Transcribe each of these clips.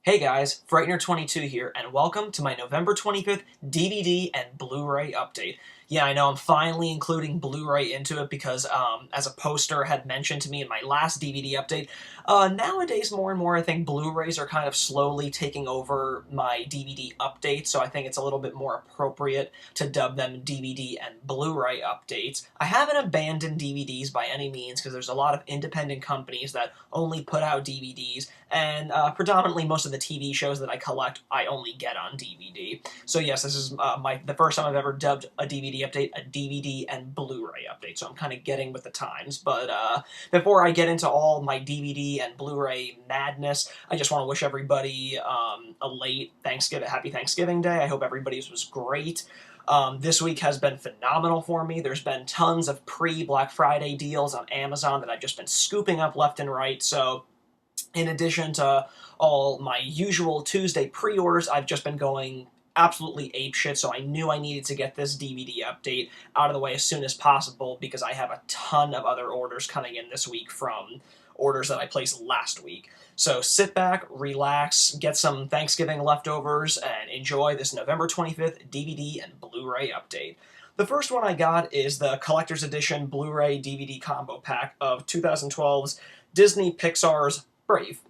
Hey guys, Frightener22 here, and welcome to my November 25th DVD and Blu-ray update. Yeah, I know I'm finally including Blu-ray into it because, as a poster had mentioned to me in my last DVD update, nowadays more and more I think Blu-rays are kind of slowly taking over my DVD updates, so I think it's a little bit more appropriate to dub them DVD and Blu-ray updates. I haven't abandoned DVDs by any means because there's a lot of independent companies that only put out DVDs, and predominantly most of the TV shows that I collect I only get on DVD. So yes, this is the first time I've ever dubbed a DVD update a DVD and Blu-ray update, so I'm kind of getting with the times. But before I get into all my DVD and Blu-ray madness, I just want to wish everybody a late Happy Thanksgiving Day. I hope everybody's was great. This week has been phenomenal for me. There's been tons of pre-Black Friday deals on Amazon that I've just been scooping up left and right, so in addition to all my usual Tuesday pre-orders, I've just been going absolutely apeshit, so I knew I needed to get this DVD update out of the way as soon as possible because I have a ton of other orders coming in this week from orders that I placed last week. So sit back, relax, get some Thanksgiving leftovers, and enjoy this November 25th DVD and Blu-ray update. The first one I got is the Collector's Edition Blu-ray DVD combo pack of 2012's Disney Pixar's Brave.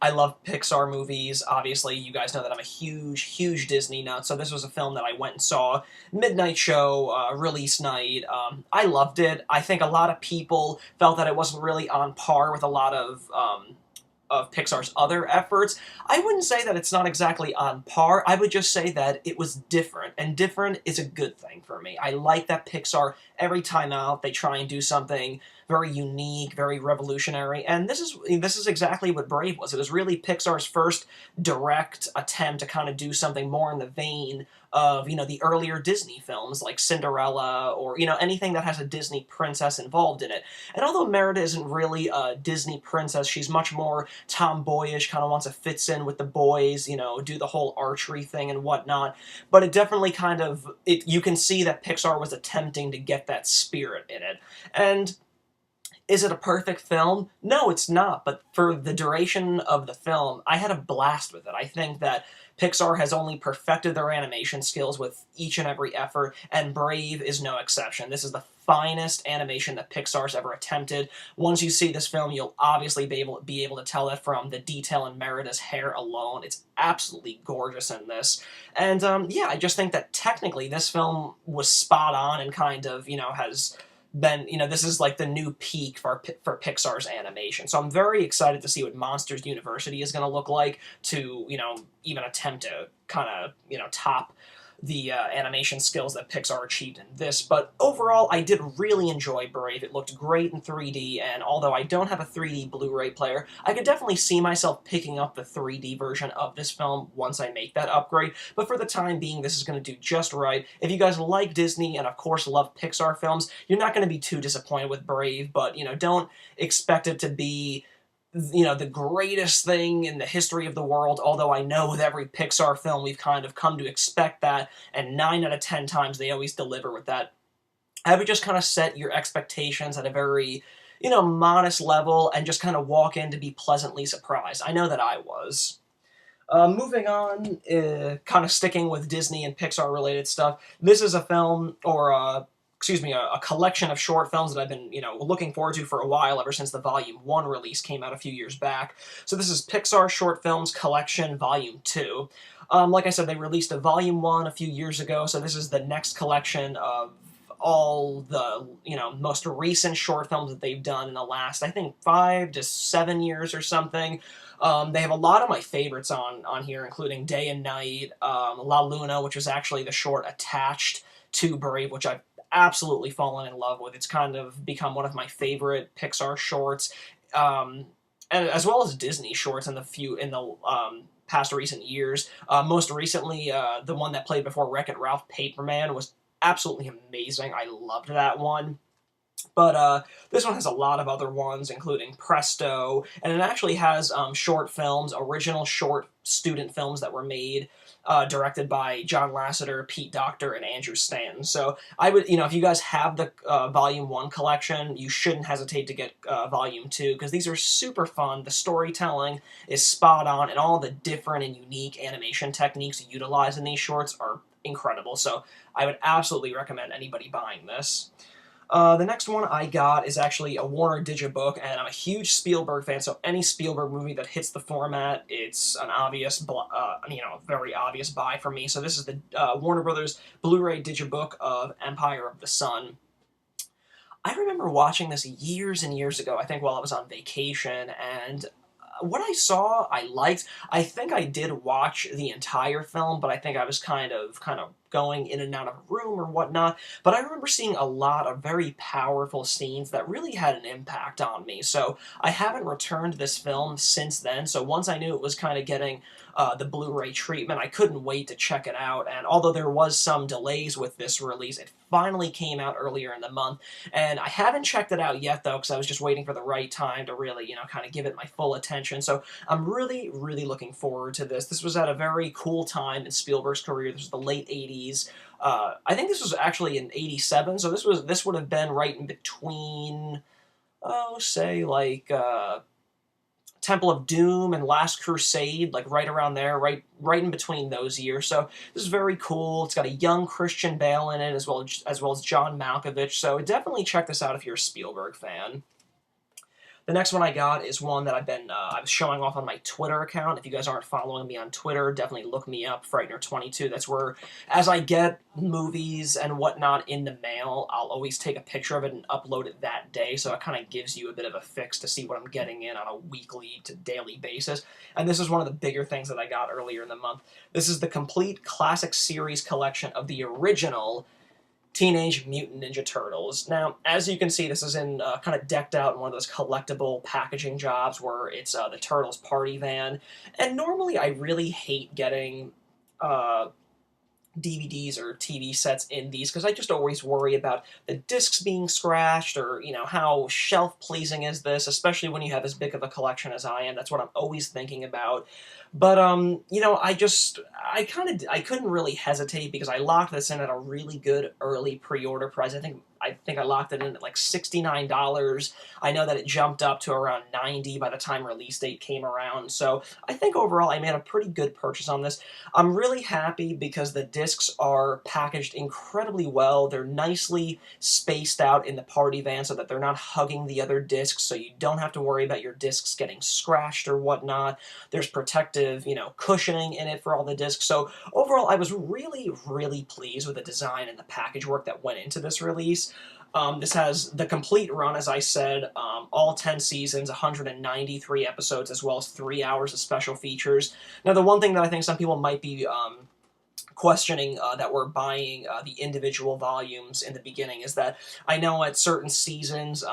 I love Pixar movies. Obviously, you guys know that I'm a huge, huge Disney nut, so this was a film that I went and saw. Midnight show, release night. I loved it. I think a lot of people felt that it wasn't really on par with a lot of Pixar's other efforts. I wouldn't say that it's not exactly on par. I would just say that it was different, and different is a good thing for me. I like that Pixar, every time out, they try and do something very unique, very revolutionary, and this is exactly what Brave was. It was really Pixar's first direct attempt to kind of do something more in the vein of, the earlier Disney films like Cinderella or, anything that has a Disney princess involved in it. And although Merida isn't really a Disney princess, she's much more tomboyish, kind of wants to fit in with the boys, do the whole archery thing and whatnot. But it definitely you can see that Pixar was attempting to get that spirit in it. And is it a perfect film? No, it's not, but for the duration of the film, I had a blast with it. I think that Pixar has only perfected their animation skills with each and every effort, and Brave is no exception. This is the finest animation that Pixar's ever attempted. Once you see this film, you'll obviously be able to tell that from the detail in Merida's hair alone. It's absolutely gorgeous in this. And yeah, I just think that technically this film was spot on and kind of, has been, this is like the new peak for Pixar's animation. So I'm very excited to see what Monsters University is going to look like to, even attempt to kind of, top the animation skills that Pixar achieved in this. But overall, I did really enjoy Brave. It looked great in 3D, and although I don't have a 3D Blu-ray player, I could definitely see myself picking up the 3D version of this film once I make that upgrade. But for the time being, this is going to do just right. If you guys like Disney and, of course, love Pixar films, you're not going to be too disappointed with Brave, but, don't expect it to be the greatest thing in the history of the world, although I know with every Pixar film we've kind of come to expect that, and 9 out of 10 times they always deliver with that. I would just kind of set your expectations at a very, modest level and just kind of walk in to be pleasantly surprised. I know that I was. Moving on, kind of sticking with Disney and Pixar-related stuff, this is a film, or a collection of short films that I've been, looking forward to for a while, ever since the Volume 1 release came out a few years back. So this is Pixar Short Films Collection Volume 2. Like I said, they released a Volume 1 a few years ago, so this is the next collection of all the, most recent short films that they've done in the last, I think, 5 to 7 years or something. They have a lot of my favorites on here, including Day and Night, La Luna, which was actually the short attached to Brave, which I've absolutely fallen in love with. It's kind of become one of my favorite Pixar shorts, and as well as Disney shorts in the past recent years. Most recently, the one that played before Wreck-It Ralph, Paperman, was absolutely amazing. I loved that one. But this one has a lot of other ones, including Presto, and it actually has short films, original short student films that were made, directed by John Lasseter, Pete Docter, and Andrew Stanton. So I would, if you guys have the Volume 1 collection, you shouldn't hesitate to get Volume 2, because these are super fun. The storytelling is spot on, and all the different and unique animation techniques utilized in these shorts are incredible. So I would absolutely recommend anybody buying this. The next one I got is actually a Warner Digibook, and I'm a huge Spielberg fan, so any Spielberg movie that hits the format, it's an obvious, very obvious buy for me. So this is the Warner Brothers Blu-ray Digibook of Empire of the Sun. I remember watching this years and years ago, I think while I was on vacation, and what I saw, I liked. I think I did watch the entire film, but I think I was kind of going in and out of a room or whatnot. But I remember seeing a lot of very powerful scenes that really had an impact on me. So I haven't returned this film since then. So once I knew it was kind of getting the Blu-ray treatment, I couldn't wait to check it out. And although there was some delays with this release, it finally came out earlier in the month. And I haven't checked it out yet, though, because I was just waiting for the right time to really, kind of give it my full attention. So I'm really, really looking forward to this. This was at a very cool time in Spielberg's career. This was the late 80s. I think this was actually in 87, so this would have been right in between, say, like, Temple of Doom and Last Crusade, like right around there, right in between those years. So this is very cool. It's got a young Christian Bale in it, as well as John Malkovich. So definitely check this out if you're a Spielberg fan. The next one I got is one that I was showing off on my Twitter account. If you guys aren't following me on Twitter, definitely look me up, Frightener22. That's where, as I get movies and whatnot in the mail, I'll always take a picture of it and upload it that day, so it kind of gives you a bit of a fix to see what I'm getting in on a weekly to daily basis. And this is one of the bigger things that I got earlier in the month. This is the complete classic series collection of the original Teenage Mutant Ninja Turtles. Now, as you can see, this is in kind of decked out in one of those collectible packaging jobs where it's the Turtles party van. And normally I really hate getting DVDs or TV sets in these because I just always worry about the discs being scratched or, how shelf-pleasing is this, especially when you have as big of a collection as I am. That's what I'm always thinking about. But, I couldn't really hesitate because I locked this in at a really good early pre-order price. I think I locked it in at like $69. I know that it jumped up to around $90 by the time release date came around. So I think overall I made a pretty good purchase on this. I'm really happy because the discs are packaged incredibly well. They're nicely spaced out in the party van so that they're not hugging the other discs, so you don't have to worry about your discs getting scratched or whatnot. There's protective, cushioning in it for all the discs. So overall, I was really, really pleased with the design and the package work that went into this release. This has the complete run, as I said, all 10 seasons, 193 episodes, as well as 3 hours of special features. Now, the one thing that I think some people might be questioning that we're buying the individual volumes in the beginning is that I know at certain seasons,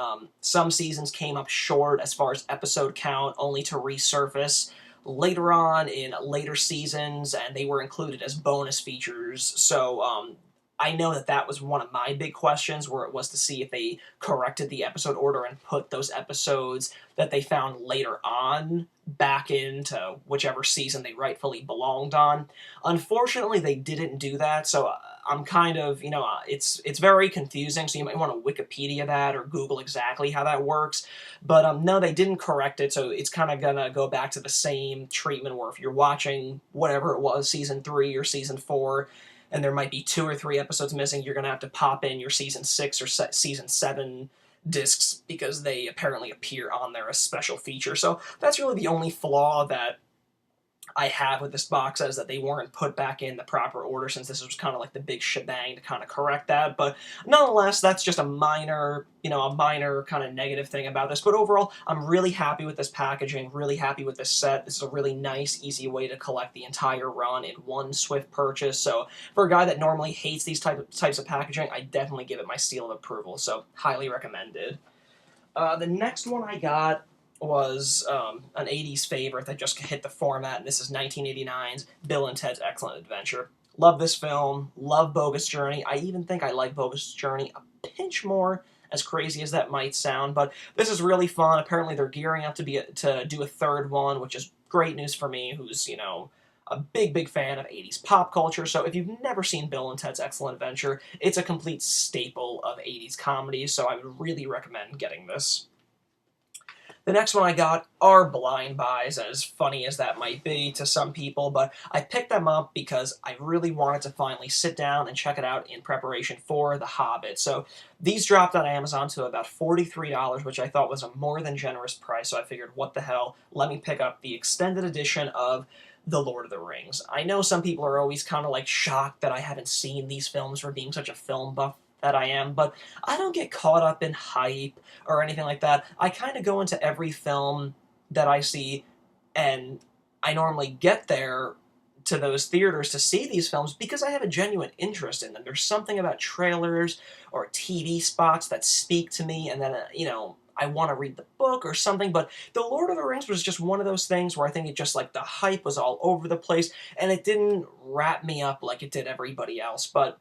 some seasons came up short as far as episode count, only to resurface later on in later seasons, and they were included as bonus features. So I know that was one of my big questions, where it was to see if they corrected the episode order and put those episodes that they found later on back into whichever season they rightfully belonged on. Unfortunately, they didn't do that, so I'm kind of, it's very confusing, so you might want to Wikipedia that or Google exactly how that works. But no, they didn't correct it, so it's kind of gonna go back to the same treatment where if you're watching whatever it was, Season 3 or Season 4, and there might be 2 or 3 episodes missing, you're going to have to pop in your Season 6 or Season 7 discs because they apparently appear on there as special features. So that's really the only flaw that I have with this box, is that they weren't put back in the proper order, since this was kind of like the big shebang to kind of correct that. But nonetheless, that's just a minor kind of negative thing about this. But overall, I'm really happy with this packaging, really happy with this set. This is a really nice, easy way to collect the entire run in one swift purchase. So for a guy that normally hates these types of packaging, I definitely give it my seal of approval. So highly recommended. The next one I got was an 80s favorite that just hit the format, and this is 1989's Bill and Ted's Excellent Adventure. Love this film, love Bogus Journey. I even think I like Bogus Journey a pinch more as crazy as that might sound, but this is really fun. Apparently they're gearing up to do a third one, which is great news for me, who's, a big fan of 80s pop culture. So if you've never seen Bill and Ted's Excellent Adventure, it's a complete staple of 80s comedies, so I would really recommend getting this. The next one I got are blind buys, as funny as that might be to some people, but I picked them up because I really wanted to finally sit down and check it out in preparation for The Hobbit. So these dropped on Amazon to about $43, which I thought was a more than generous price, so I figured, what the hell, let me pick up the extended edition of The Lord of the Rings. I know some people are always kind of like shocked that I haven't seen these films for being such a film buff that I am, but I don't get caught up in hype or anything like that. I kind of go into every film that I see, and I normally get there to those theaters to see these films because I have a genuine interest in them. There's something about trailers or TV spots that speak to me, and then, I want to read the book or something, but The Lord of the Rings was just one of those things where I think it just, like, the hype was all over the place, and it didn't wrap me up like it did everybody else, but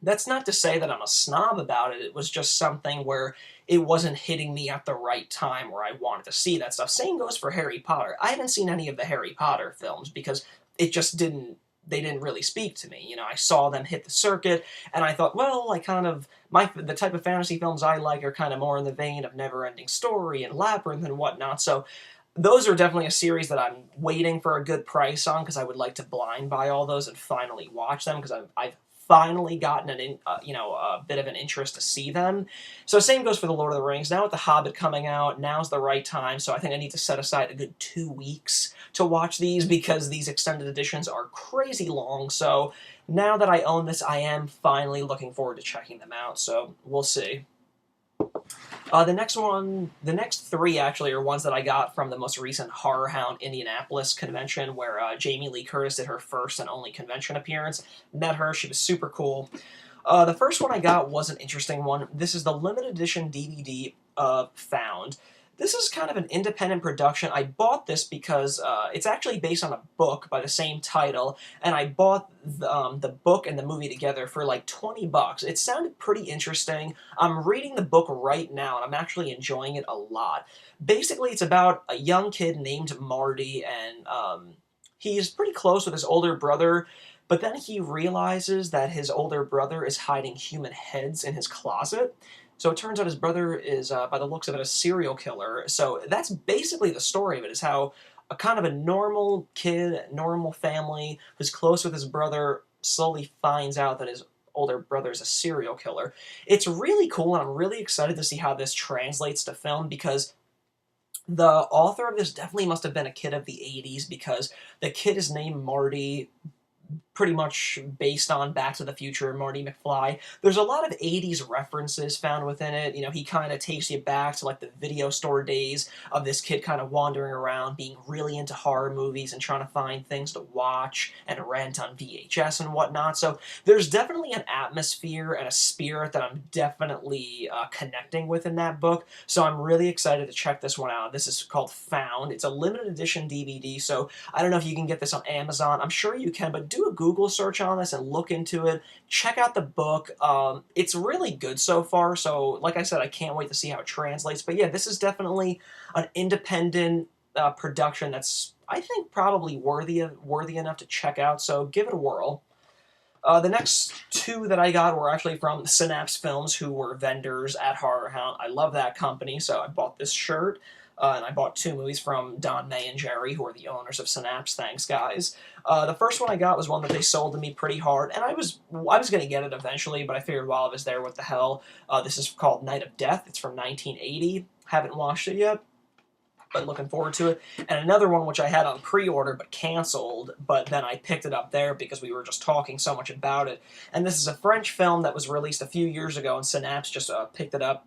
that's not to say that I'm a snob about it. It was just something where it wasn't hitting me at the right time where I wanted to see that stuff. Same goes for Harry Potter. I haven't seen any of the Harry Potter films because it just they didn't really speak to me. I saw them hit the circuit, and I thought, well, the type of fantasy films I like are kind of more in the vein of Never-Ending Story and Labyrinth and whatnot, so those are definitely a series that I'm waiting for a good price on because I would like to blind buy all those and finally watch them because I've finally gotten a bit of an interest to see them. So same goes for The Lord of the Rings. Now with The Hobbit coming out, now's the right time, so I think I need to set aside a good 2 weeks to watch these because these extended editions are crazy long, so now that I own this, I am finally looking forward to checking them out, so we'll see. The next three actually are ones that I got from the most recent Horror Hound Indianapolis convention where Jamie Lee Curtis did her first and only convention appearance. Met her, she was super cool. The first one I got was an interesting one. This is the limited edition DVD of Found. This is kind of an independent production. I bought this because it's actually based on a book by the same title, and I bought the book and the movie together for like $20. It sounded pretty interesting. I'm reading the book right now, and I'm actually enjoying it a lot. Basically, it's about a young kid named Marty, and he's pretty close with his older brother, but then he realizes that his older brother is hiding human heads in his closet. So it turns out his brother is, by the looks of it, a serial killer. So that's basically the story of it, is how a kind of a normal kid, normal family, who's close with his brother, slowly finds out that his older brother is a serial killer. It's really cool, and I'm really excited to see how this translates to film, because the author of this definitely must have been a kid of the 80s, because the kid is named Marty, pretty much based on Back to the Future, Marty McFly. There's a lot of 80s references found within it. He kind of takes you back to like the video store days of this kid kind of wandering around, being really into horror movies and trying to find things to watch and rent on VHS and whatnot. So there's definitely an atmosphere and a spirit that I'm definitely connecting with in that book. So I'm really excited to check this one out. This is called Found. It's a limited edition DVD, so I don't know if you can get this on Amazon. I'm sure you can, but do a Google search on this and look into it. Check out the book. It's really good so far, so like I said, I can't wait to see how it translates. But yeah, this is definitely an independent production that's, I think, probably worthy enough to check out, so give it a whirl. The next two that I got were actually from Synapse Films, who were vendors at Horror Hound. I love that company, so I bought this shirt. And I bought 2 movies from Don May and Jerry, who are the owners of Synapse. Thanks, guys. The first one I got was one that they sold to me pretty hard, and I was going to get it eventually, but I figured while I was there, what the hell. This is called Night of Death. It's from 1980. Haven't watched it yet, but looking forward to it. And another one which I had on pre-order but canceled, but then I picked it up there because we were just talking so much about it. And this is a French film that was released a few years ago, and Synapse just picked it up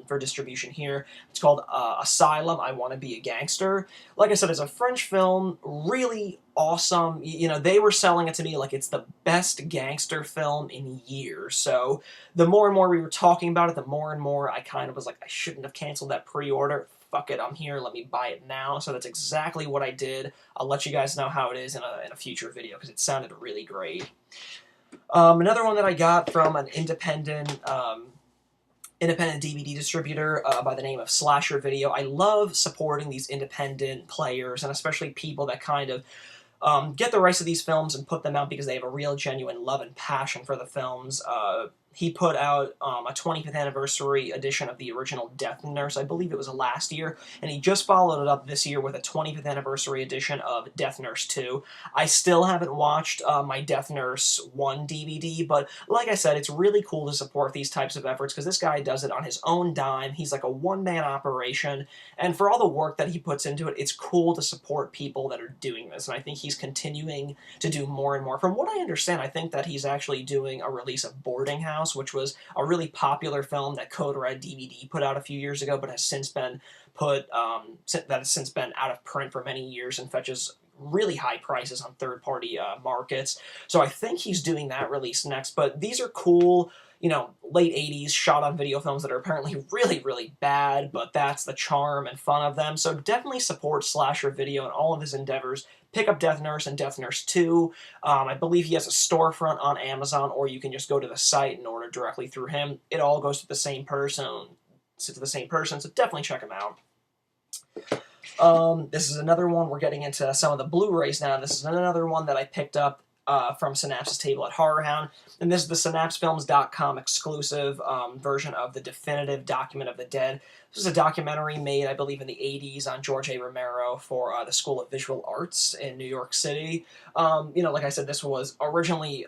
for distribution here. It's called Asylum, I Want to Be a Gangster. Like I said, it's a French film, really awesome. They were selling it to me like it's the best gangster film in years. So the more and more we were talking about it, the more and more I kind of was like, I shouldn't have canceled that pre-order. Fuck it, I'm here, let me buy it now. So that's exactly what I did. I'll let you guys know how it is in a future video, because it sounded really great. Another one that I got from an independent independent DVD distributor by the name of Slasher Video. I love supporting these independent players, and especially people that kind of get the rights to these films and put them out because they have a real genuine love and passion for the films. He put out a 25th anniversary edition of the original Death Nurse. I believe it was last year, and he just followed it up this year with a 25th anniversary edition of Death Nurse 2. I still haven't watched my Death Nurse 1 DVD, but like I said, it's really cool to support these types of efforts because this guy does it on his own dime. He's like a one-man operation, and for all the work that he puts into it, it's cool to support people that are doing this, and I think he's continuing to do more and more. From what I understand, I think that he's actually doing a release of Boarding House, which was a really popular film that Code Red DVD put out a few years ago, but has since been out of print for many years and fetches really high prices on third-party markets. So I think he's doing that release next. But these are cool, you know, late 80s shot-on-video films that are apparently really, really bad, but that's the charm and fun of them. So definitely support Slasher Video and all of his endeavors. Pick up Death Nurse and Death Nurse 2. I believe he has a storefront on Amazon, or you can just go to the site and order directly through him. It all goes to the same person, so definitely check him out. This is another one. We're getting into some of the Blu-rays now. This is another one that I picked up from Synapse's table at HorrorHound, and this is the SynapseFilms.com exclusive version of the definitive Document of the Dead. This was a documentary made, I believe, in the 80s on George A. Romero for the School of Visual Arts in New York City. You know, like I said, this was originally,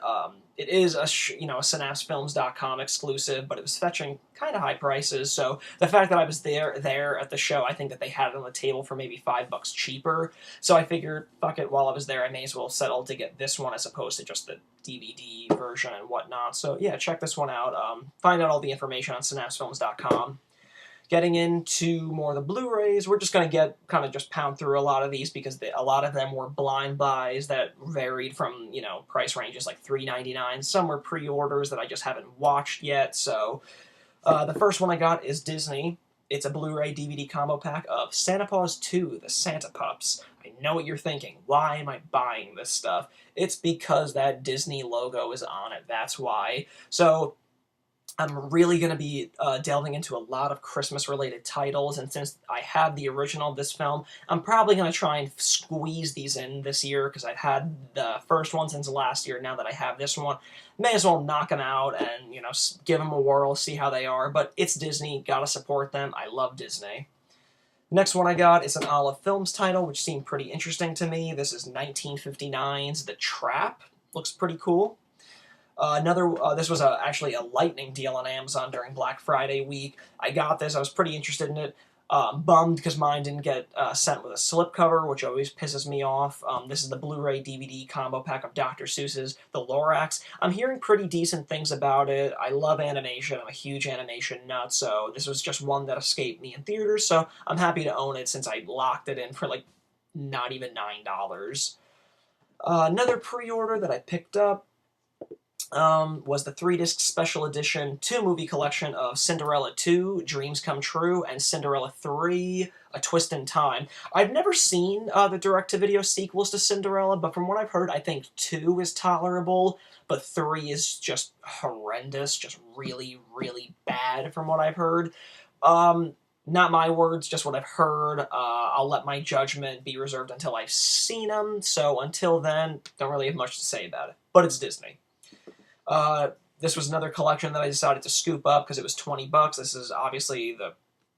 it is a SynapseFilms.com exclusive, but it was fetching kind of high prices, so the fact that I was there at the show, I think that they had it on the table for maybe $5 cheaper, so I figured, fuck it, while I was there, I may as well settle to get this one as opposed to just the DVD version and whatnot. So yeah, check this one out. Find out all the information on SynapseFilms.com. Getting into more of the Blu-rays, we're just going to just pound through a lot of these because a lot of them were blind buys that varied from, you know, price ranges like $3.99. Some were pre-orders that I just haven't watched yet. So the first one I got is Disney. It's a Blu-ray DVD combo pack of Santa Paws 2, the Santa Pups. I know what you're thinking. Why am I buying this stuff? It's because that Disney logo is on it. That's why. So I'm really going to be delving into a lot of Christmas-related titles, and since I have the original of this film, I'm probably going to try and squeeze these in this year, because I've had the first one since last year. Now that I have this one, may as well knock them out and, you know, give them a whirl, see how they are. But it's Disney, gotta support them. I love Disney. Next one I got is an Olive Films title, which seemed pretty interesting to me. This is 1959's The Trap. Looks pretty cool. This was actually a lightning deal on Amazon during Black Friday week. I got this. I was pretty interested in it. Bummed because mine didn't get sent with a slipcover, which always pisses me off. This is the Blu-ray DVD combo pack of Dr. Seuss's The Lorax. I'm hearing pretty decent things about it. I love animation. I'm a huge animation nut, so this was just one that escaped me in theaters, so I'm happy to own it since I locked it in for, like, not even $9. Another pre-order that I picked up was the 3-disc special edition 2-movie collection of Cinderella 2, Dreams Come True, and Cinderella 3, A Twist in Time. I've never seen the direct-to-video sequels to Cinderella, but from what I've heard, I think 2 is tolerable, but 3 is just horrendous, just really, really bad from what I've heard. Not my words, just what I've heard. I'll let my judgment be reserved until I've seen them, so until then, don't really have much to say about it. But it's Disney. This was another collection that I decided to scoop up because it was $20. This is obviously the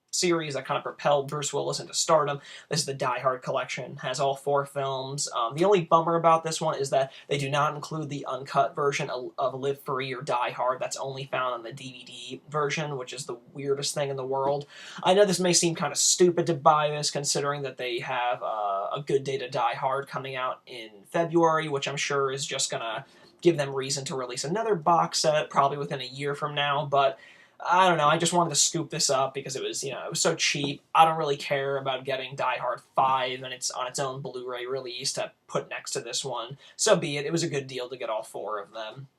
series that kind of propelled Bruce Willis into stardom. This is the Die Hard collection. Has all 4 films. The only bummer about this one is that they do not include the uncut version of Live Free or Die Hard. That's only found on the DVD version, which is the weirdest thing in the world. I know this may seem kind of stupid to buy this, considering that they have A Good Day to Die Hard coming out in February, which I'm sure is just gonna give them reason to release another box set, probably within a year from now, but I don't know, I just wanted to scoop this up because it was, you know, it was so cheap. I don't really care about getting Die Hard 5 and it's on its own Blu-ray release to put next to this one. So be it. It was a good deal to get all 4 of them.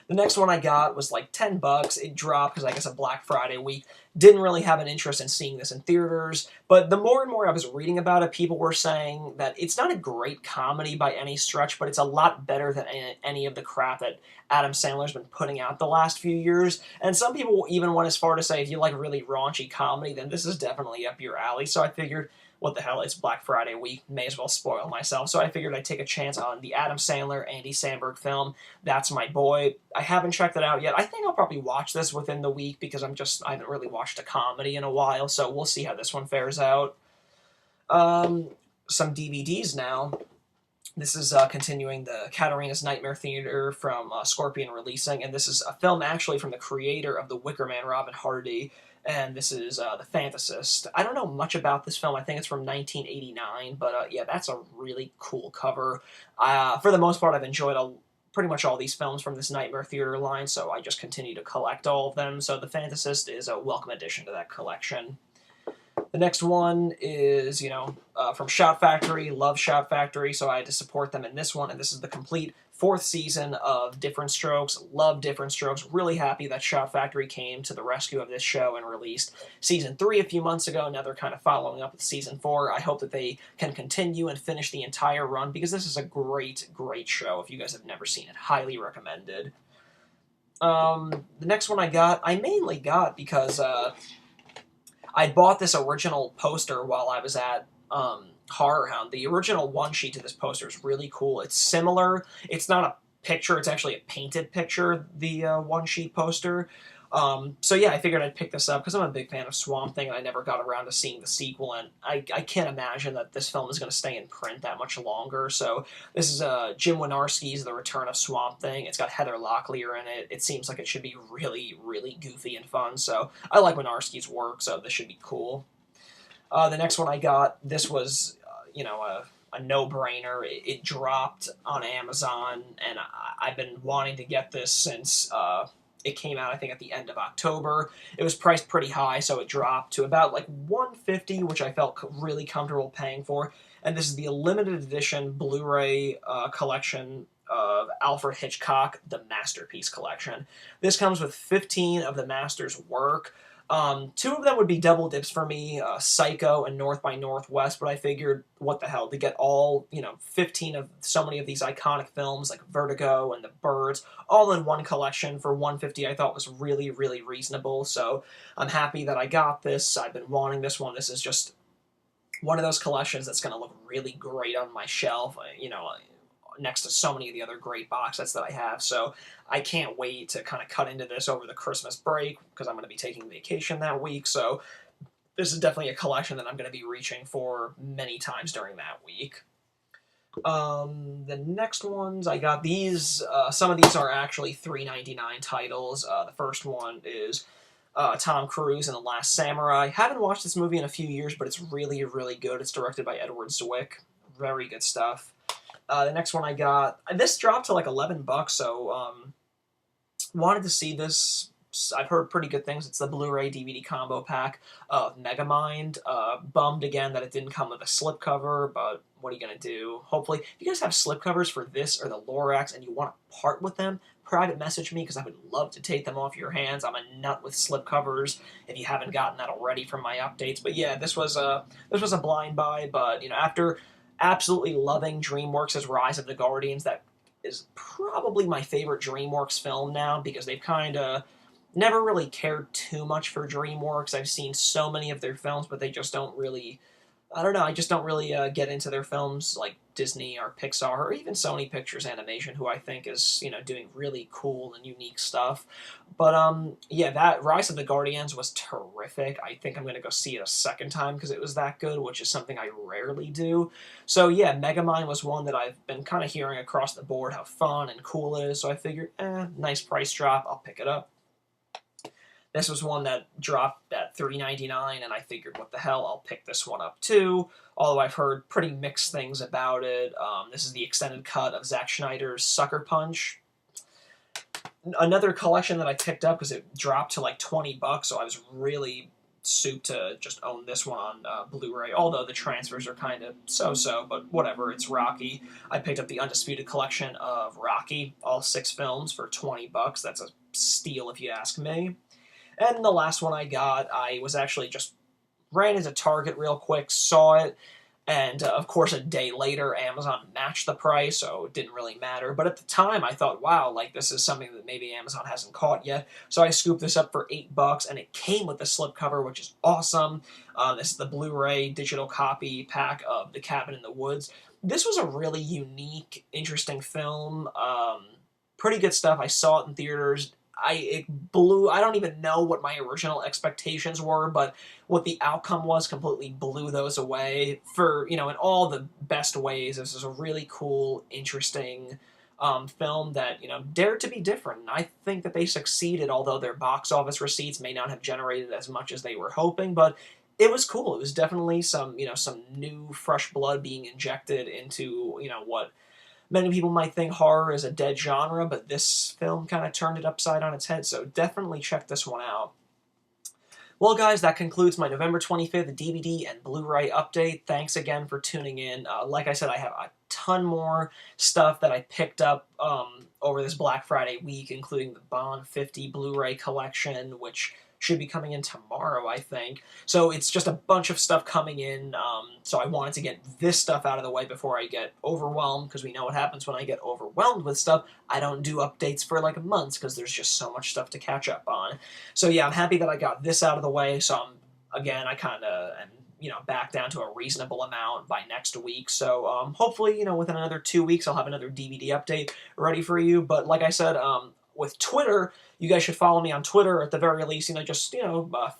The next one I got was like 10 bucks. It dropped because I guess a Black Friday week. Didn't really have an interest in seeing this in theaters, but the more and more I was reading about it, people were saying that it's not a great comedy by any stretch, but it's a lot better than any of the crap that Adam Sandler's been putting out the last few years. And some people even went as far to say if you like really raunchy comedy, then this is definitely up your alley. So I figured, what the hell, it's Black Friday week, may as well spoil myself. So I figured I'd take a chance on the Adam Sandler, Andy Samberg film, That's My Boy. I haven't checked it out yet. I think I'll probably watch this within the week because I haven't really watched a comedy in a while, so we'll see how this one fares out. Some DVDs now. This is continuing the Katarina's Nightmare Theater from Scorpion releasing, and this is a film actually from the creator of The Wicker Man, Robin Hardy, and this is The Fantasist. I don't know much about this film. I think it's from 1989, but yeah, that's a really cool cover. For the most part, I've enjoyed pretty much all these films from this Nightmare Theater line, so I just continue to collect all of them. So The Fantasist is a welcome addition to that collection. The next one is, from Shout Factory. Love Shout Factory, so I had to support them in this one, and this is the complete 4th season of Different Strokes. Love Different Strokes. Really happy that Shout Factory came to the rescue of this show and released Season 3 a few months ago. Now they're kind of following up with Season 4. I hope that they can continue and finish the entire run, because this is a great, great show. If you guys have never seen it, highly recommended. The next one I mainly got because I bought this original poster while I was at Horror Hound. The original one-sheet to this poster is really cool. It's similar. It's not a picture. It's actually a painted picture, the one-sheet poster. So yeah, I figured I'd pick this up because I'm a big fan of Swamp Thing, and I never got around to seeing the sequel, and I can't imagine that this film is going to stay in print that much longer. So this is Jim Wynorski's The Return of Swamp Thing. It's got Heather Locklear in it. It seems like it should be really, really goofy and fun, so I like Wynorski's work, so this should be cool. The next one I got, this was, a no-brainer. It dropped on Amazon, and I've been wanting to get this since it came out, I think, at the end of October. It was priced pretty high, so it dropped to about like $150, which I felt really comfortable paying for. And this is the limited edition Blu-ray collection of Alfred Hitchcock, The Masterpiece Collection. This comes with 15 of the Master's work. 2 of them would be double dips for me, Psycho and North by Northwest, but I figured, what the hell, to get all, 15 of so many of these iconic films like Vertigo and The Birds, all in one collection for $150, I thought was really, really reasonable, so I'm happy that I got this. I've been wanting this one. This is just one of those collections that's going to look really great on my shelf, next to so many of the other great box sets that I have, so I can't wait to kind of cut into this over the Christmas break, because I'm going to be taking vacation that week, so this is definitely a collection that I'm going to be reaching for many times during that week. The next ones, I got these, some of these are actually $3.99 titles. The first one is Tom Cruise and The Last Samurai. Haven't watched this movie in a few years, but it's really, really good. It's directed by Edward Zwick. Very good stuff. The next one I got, this dropped to like $11, so wanted to see this. I've heard pretty good things. It's the Blu-ray DVD combo pack of Megamind. Bummed again that it didn't come with a slipcover, but what are you going to do? Hopefully, if you guys have slipcovers for this or the Lorax and you want to part with them, private message me, because I would love to take them off your hands. I'm a nut with slipcovers, if you haven't gotten that already from my updates. But yeah, this was a blind buy, but after absolutely loving DreamWorks' Rise of the Guardians, that is probably my favorite DreamWorks film now, because they've kind of never really cared too much for DreamWorks. I've seen so many of their films, but they just don't really, I just don't really get into their films like Disney or Pixar or even Sony Pictures Animation, who I think is, doing really cool and unique stuff. But, yeah, that Rise of the Guardians was terrific. I think I'm going to go see it a second time because it was that good, which is something I rarely do. So, yeah, Megamind was one that I've been kind of hearing across the board how fun and cool it is, so I figured, nice price drop, I'll pick it up. This was one that dropped at $3.99, and I figured, what the hell, I'll pick this one up too, although I've heard pretty mixed things about it. This is the extended cut of Zack Snyder's Sucker Punch. Another collection that I picked up because it dropped to like $20, so I was really soup to just own this one on Blu-ray, although the transfers are kind of so-so, but whatever, it's Rocky. I picked up the Undisputed Collection of Rocky, all 6 films, for $20. That's a steal if you ask me. And the last one I got, I was actually just ran into Target real quick, saw it, and of course a day later Amazon matched the price, so it didn't really matter. But at the time I thought, wow, like this is something that maybe Amazon hasn't caught yet. So I scooped this up for $8, and it came with the slipcover, which is awesome. This is the Blu-ray digital copy pack of The Cabin in the Woods. This was a really unique, interesting film. Pretty good stuff. I saw it in theaters. It blew. I don't even know what my original expectations were, but what the outcome was completely blew those away. For, in all the best ways, this is a really cool, interesting film that dared to be different. And I think that they succeeded, although their box office receipts may not have generated as much as they were hoping. But it was cool. It was definitely some new, fresh blood being injected into what many people might think horror is a dead genre, but this film kind of turned it upside on its head, so definitely check this one out. Well, guys, that concludes my November 25th DVD and Blu-ray update. Thanks again for tuning in. Like I said, I have a ton more stuff that I picked up over this Black Friday week, including the Bond 50 Blu-ray collection, which should be coming in tomorrow, I think. So it's just a bunch of stuff coming in, so I wanted to get this stuff out of the way before I get overwhelmed, because we know what happens when I get overwhelmed with stuff. I don't do updates for like months, because there's just so much stuff to catch up on. So yeah, I'm happy that I got this out of the way, so again, I kind of am back down to a reasonable amount by next week. So hopefully, within another 2 weeks, I'll have another DVD update ready for you. But like I said, with Twitter, you guys should follow me on Twitter, or at the very least, just,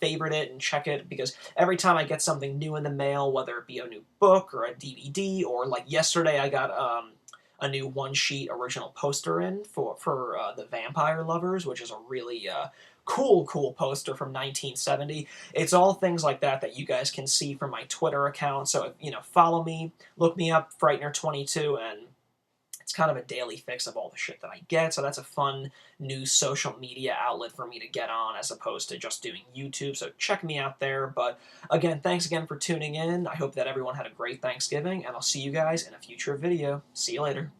favorite it and check it, because every time I get something new in the mail, whether it be a new book or a DVD, or like yesterday I got a new one-sheet original poster in for The Vampire Lovers, which is a really cool poster from 1970. It's all things like that you guys can see from my Twitter account. So, follow me, look me up, Frightener22, and it's kind of a daily fix of all the shit that I get, so that's a fun new social media outlet for me to get on, as opposed to just doing YouTube, so check me out there. But again, thanks again for tuning in. I hope that everyone had a great Thanksgiving, and I'll see you guys in a future video. See you later.